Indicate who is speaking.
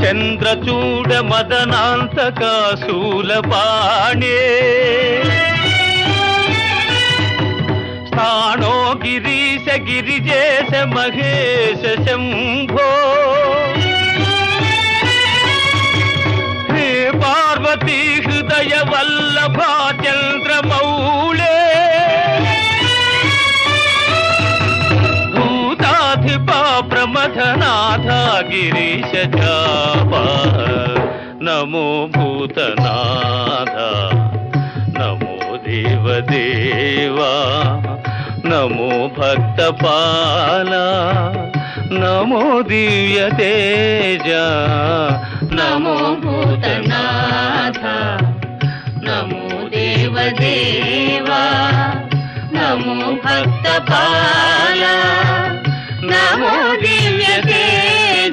Speaker 1: చంద్రచూడ మదనాంతక శూలపాణే స్థాణో గిరీశ గిరిజేశ మహేశ శంభో హే పార్వతీ హృదయ వల్లభా చంద్రమౌళే భూతాధిపా ప్రమథనాథ గిరీశ చాపా నమో భూతనాథ నమో దేవదేవా నమో భక్తపాల నమో దివ్య తేజ
Speaker 2: నమో భూతనాథ నమో దేవదేవా నమో భక్తపాల నమో దివ్య